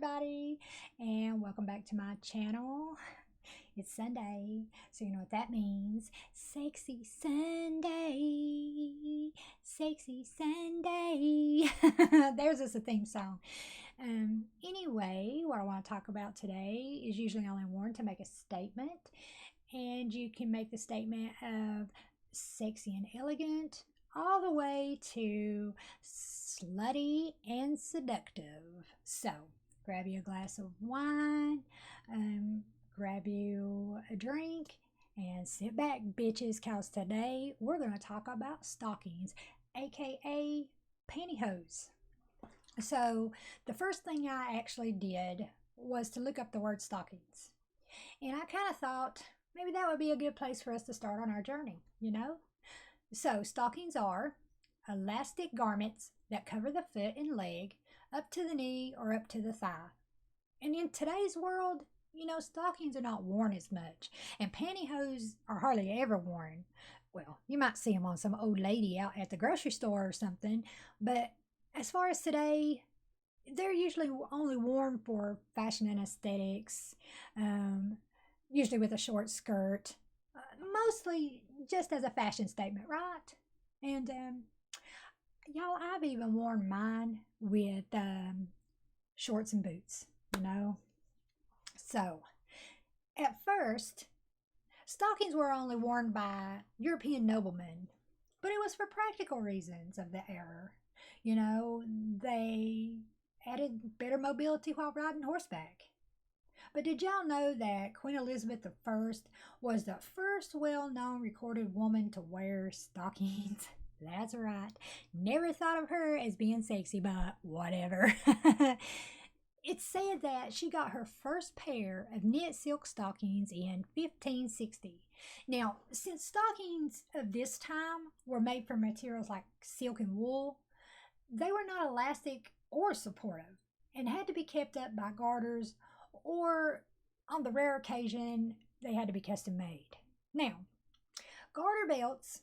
everybody, and welcome back to my channel. It's Sunday, so you know what that means. Sexy Sunday, sexy Sunday. There's us a theme song. Anyway, what I want to talk about today is usually only worn to make a statement, and you can make the statement of sexy and elegant all the way to slutty and seductive. So grab you a glass of wine, grab you a drink, and sit back, bitches, because today we're going to talk about stockings, aka pantyhose. So the first thing I actually did was to look up the word stockings. And I kind of thought maybe that would be a good place for us to start on our journey, you know? So stockings are elastic garments that cover the foot and leg up to the knee or up to the thigh. And in today's world, you know, stockings are not worn as much, and pantyhose are hardly ever worn. Well, you might see them on some old lady out at the grocery store or something, but as far as today, they're usually only worn for fashion and aesthetics, usually with a short skirt, mostly just as a fashion statement, right? And y'all, I've even worn mine with shorts and boots, you know. So, at first, stockings were only worn by European noblemen, but it was for practical reasons of the era. You know, they added better mobility while riding horseback. But did y'all know that Queen Elizabeth I was the first well-known recorded woman to wear stockings? That's right. Never thought of her as being sexy, but whatever. It's said that she got her first pair of knit silk stockings in 1560. Now, since stockings of this time were made from materials like silk and wool, they were not elastic or supportive and had to be kept up by garters, or on the rare occasion, they had to be custom made. Now, garter belts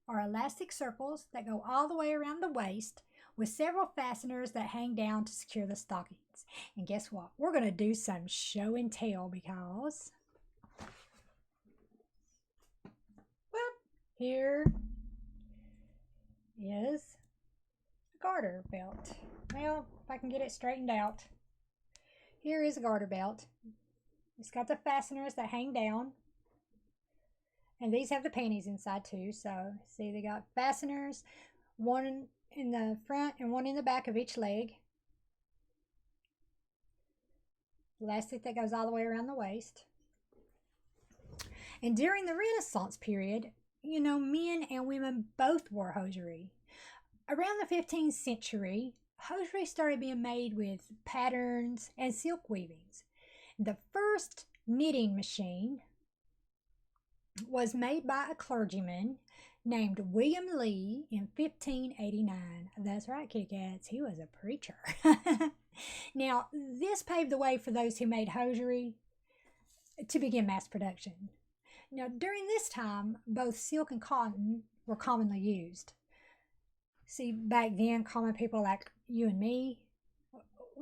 are elastic circles that go all the way around the waist with several fasteners that hang down to secure the stockings. And guess what? We're going to do some show and tell because, well, here is a garter belt. Well, if I can get it straightened out. Here is a garter belt. It's got the fasteners that hang down. And these have the panties inside too. So, see, they got fasteners, one in the front and one in the back of each leg. Elastic that goes all the way around the waist. And during the Renaissance period, you know, men and women both wore hosiery. Around the 15th century, hosiery started being made with patterns and silk weavings. The first knitting machine was made by a clergyman named William Lee in 1589. That's right, kitty cats, he was a preacher. Now, this paved the way for those who made hosiery to begin mass production. Now, during this time, both silk and cotton were commonly used. See, back then, common people like you and me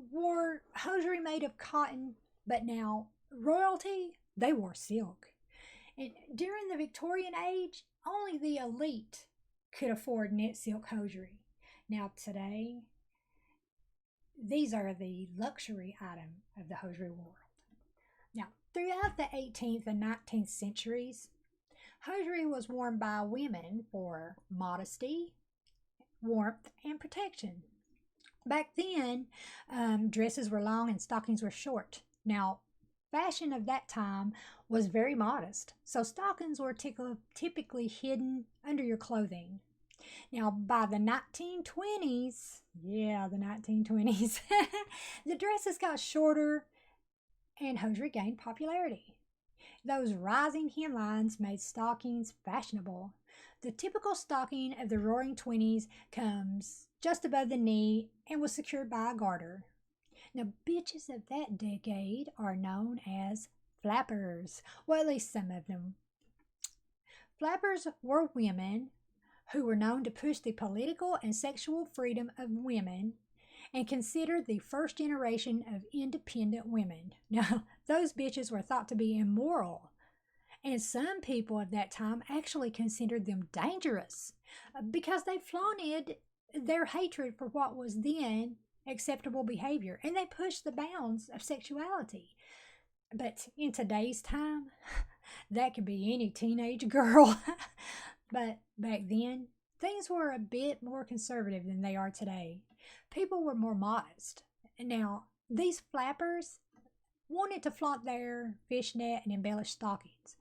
wore hosiery made of cotton, but now royalty, they wore silk. And during the Victorian age, only the elite could afford knit silk hosiery. Now today, these are the luxury item of the hosiery world. Now, throughout the 18th and 19th centuries, hosiery was worn by women for modesty, warmth, and protection. Back then, dresses were long and stockings were short. Now, fashion of that time was very modest, so stockings were typically hidden under your clothing. Now, by the 1920s, yeah, the 1920s, the dresses got shorter and hosiery gained popularity. Those rising hemlines made stockings fashionable. The typical stocking of the roaring 20s comes just above the knee and was secured by a garter. Now, bitches of that decade are known as flappers. Well, at least some of them. Flappers were women who were known to push the political and sexual freedom of women and considered the first generation of independent women. Now, those bitches were thought to be immoral, and some people of that time actually considered them dangerous because they flaunted their hatred for what was then acceptable behavior and they pushed the bounds of sexuality. But in today's time, that could be any teenage girl. But back then, things were a bit more conservative than they are today. People were more modest. Now, these flappers wanted to flaunt their fishnet and embellished stockings.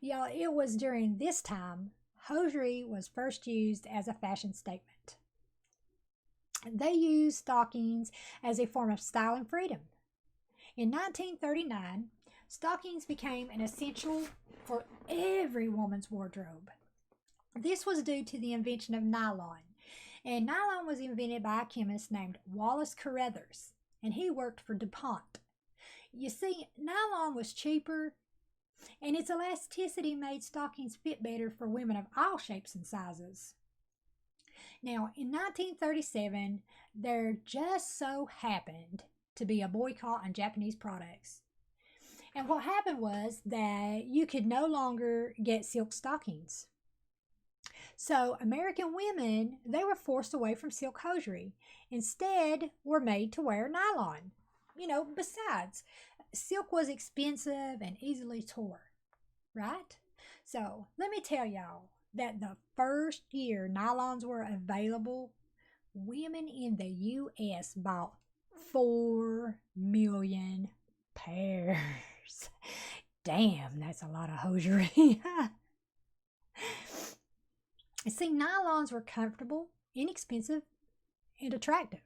Y'all, it was during this time hosiery was first used as a fashion statement. They used stockings as a form of style and freedom. In 1939, stockings became an essential for every woman's wardrobe. This was due to the invention of nylon. And nylon was invented by a chemist named Wallace Carothers, and he worked for DuPont. You see, nylon was cheaper, and its elasticity made stockings fit better for women of all shapes and sizes. Now, in 1937, there just so happened to be a boycott on Japanese products. And what happened was that you could no longer get silk stockings. So American women, they were forced away from silk hosiery. Instead, were made to wear nylon. Besides, silk was expensive and easily tore, right? So let me tell y'all that the first year nylons were available, women in the U.S. bought 4 million pairs. Damn, that's a lot of hosiery. See, nylons were comfortable, inexpensive, and attractive.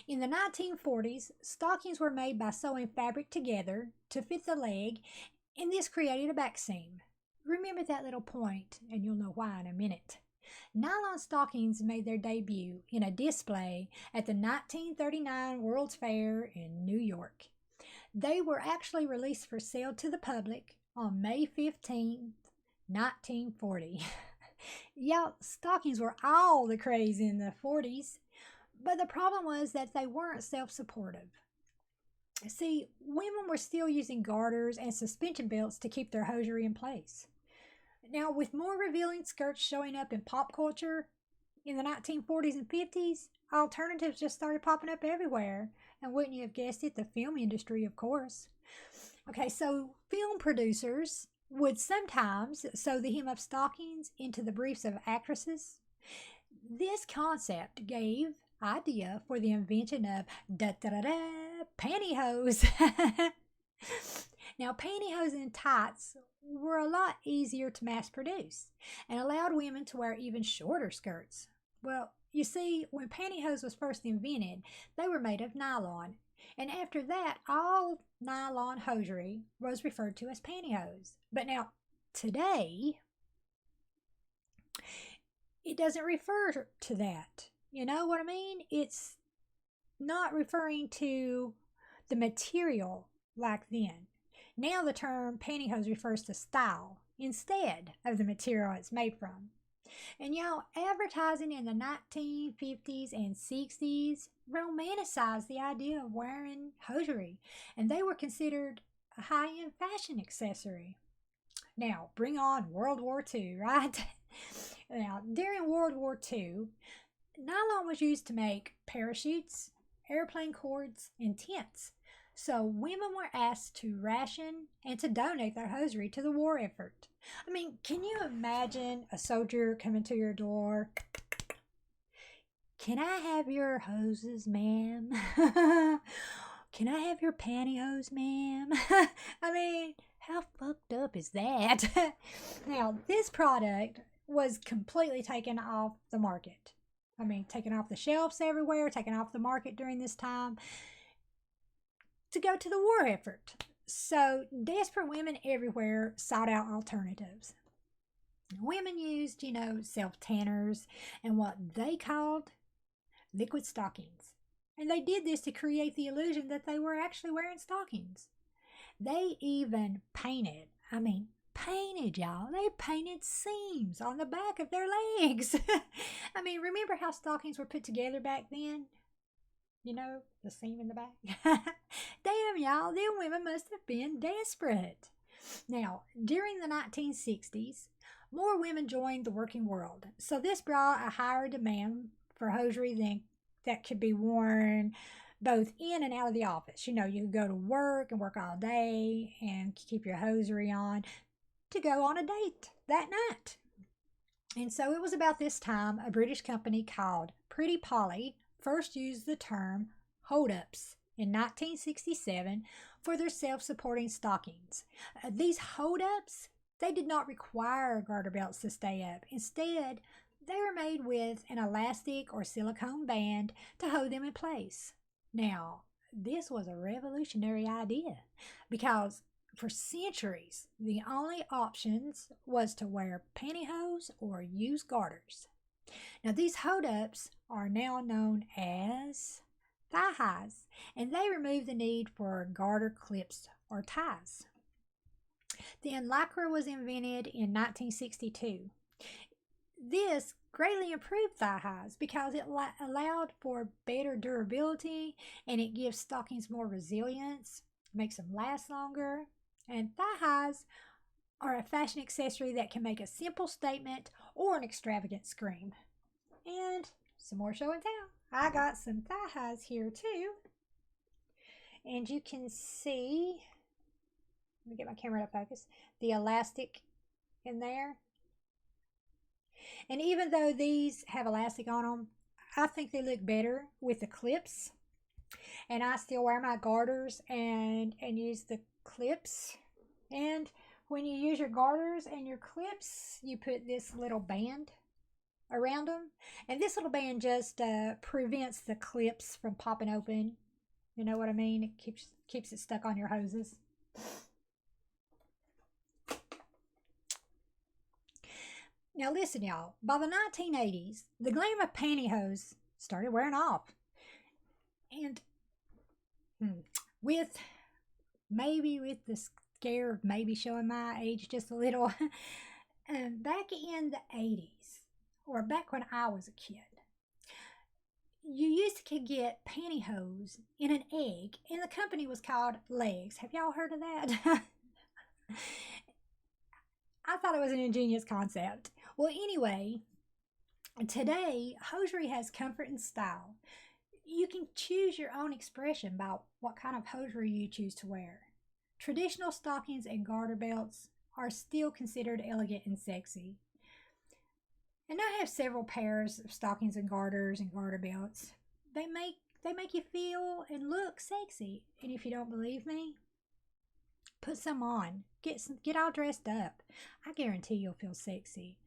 In the 1940s, stockings were made by sewing fabric together to fit the leg, and this created a back seam. Remember that little point, and you'll know why in a minute. Nylon stockings made their debut in a display at the 1939 World's Fair in New York. They were actually released for sale to the public on May 15th, 1940. Yeah, stockings were all the craze in the 40s, but the problem was that they weren't self-supportive. See, women were still using garters and suspension belts to keep their hosiery in place. Now, with more revealing skirts showing up in pop culture in the 1940s and 50s, alternatives just started popping up everywhere. And wouldn't you have guessed it, the film industry, of course. Okay, so film producers would sometimes sew the hem of stockings into the briefs of actresses. This concept gave idea for the invention of pantyhose. Now, pantyhose and tights were a lot easier to mass produce and allowed women to wear even shorter skirts. Well, you see, when pantyhose was first invented, they were made of nylon, and after that, all nylon hosiery was referred to as pantyhose. But now, today, it doesn't refer to that. You know what I mean? It's not referring to the material like then. Now the term pantyhose refers to style instead of the material it's made from. And y'all, advertising in the 1950s and 60s romanticized the idea of wearing hosiery, and they were considered a high-end fashion accessory. Now, bring on World War II, right? Now, during World War II, nylon was used to make parachutes, airplane cords, and tents. So women were asked to ration and to donate their hosiery to the war effort. I mean, can you imagine a soldier coming to your door? Can I have your hoses, ma'am? Can I have your pantyhose, ma'am? I mean, how fucked up is that? Now, this product was completely taken off the market. I mean, taken off the shelves everywhere, taken off the market during this time to go to the war effort. So desperate women everywhere sought out alternatives. Women used, self-tanners and what they called liquid stockings. And they did this to create the illusion that they were actually wearing stockings. They even painted, y'all. They painted seams on the back of their legs. I mean, remember how stockings were put together back then? You know, the seam in the back. Damn, y'all, them women must have been desperate. Now, during the 1960s, more women joined the working world. So this brought a higher demand for hosiery than that could be worn both in and out of the office. You know, you could go to work and work all day and keep your hosiery on to go on a date that night. And so it was about this time a British company called Pretty Polly first used the term hold ups in 1967 for their self supporting stockings. These hold ups, they did not require garter belts to stay up. Instead, they were made with an elastic or silicone band to hold them in place. Now, this was a revolutionary idea because for centuries, the only options was to wear pantyhose or use garters. Now, these hold ups are now known as thigh highs, and they remove the need for garter clips or ties. Then Lycra was invented in 1962. This greatly improved thigh highs because it allowed for better durability and it gives stockings more resilience, makes them last longer. And thigh highs are a fashion accessory that can make a simple statement or an extravagant scream. And some more show and tell. I got some thigh highs here too. And you can see, let me get my camera to focus, the elastic in there. And even though these have elastic on them, I think they look better with the clips. And I still wear my garters and use the clips. And when you use your garters and your clips, you put this little band around them. And this little band just prevents the clips from popping open. You know what I mean? It keeps it stuck on your hoses. Now listen, y'all. By the 1980s, the glam of pantyhose started wearing off. And with the scare of maybe showing my age just a little, back in the 80s, or back when I was a kid, you used to get pantyhose in an egg, and the company was called Legs. Have y'all heard of that? I thought it was an ingenious concept. Well, anyway, today, hosiery has comfort and style. You can choose your own expression by what kind of hosiery you choose to wear. Traditional stockings and garter belts are still considered elegant and sexy. And I have several pairs of stockings and garters and garter belts. They make you feel and look sexy. And if you don't believe me, put some on. Get all dressed up. I guarantee you'll feel sexy.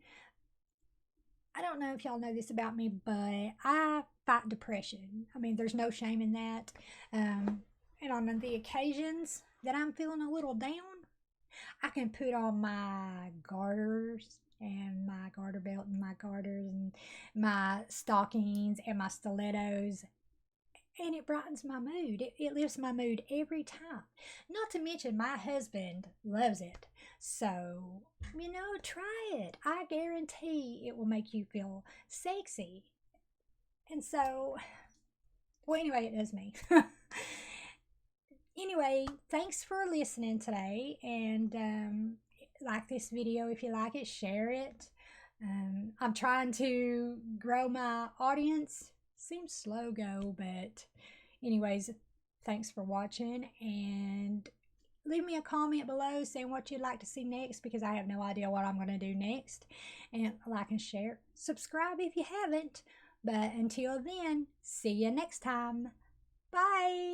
I don't know if y'all know this about me, but I fight depression. I mean, there's no shame in that. And on the occasions that I'm feeling a little down, I can put on my garters and my garter belt and my garters and my stockings and my stilettos, and it brightens my mood. It lifts my mood every time. Not to mention my husband loves it. So, try it. I guarantee it will make you feel sexy. And so, well, anyway, it does me. Anyway, thanks for listening today, and like this video if you like it, share it. I'm trying to grow my audience. Seems slow go, but anyways, thanks for watching, and leave me a comment below saying what you'd like to see next, because I have no idea what I'm going to do next. And like and share. Subscribe if you haven't. But until then, see you next time. Bye.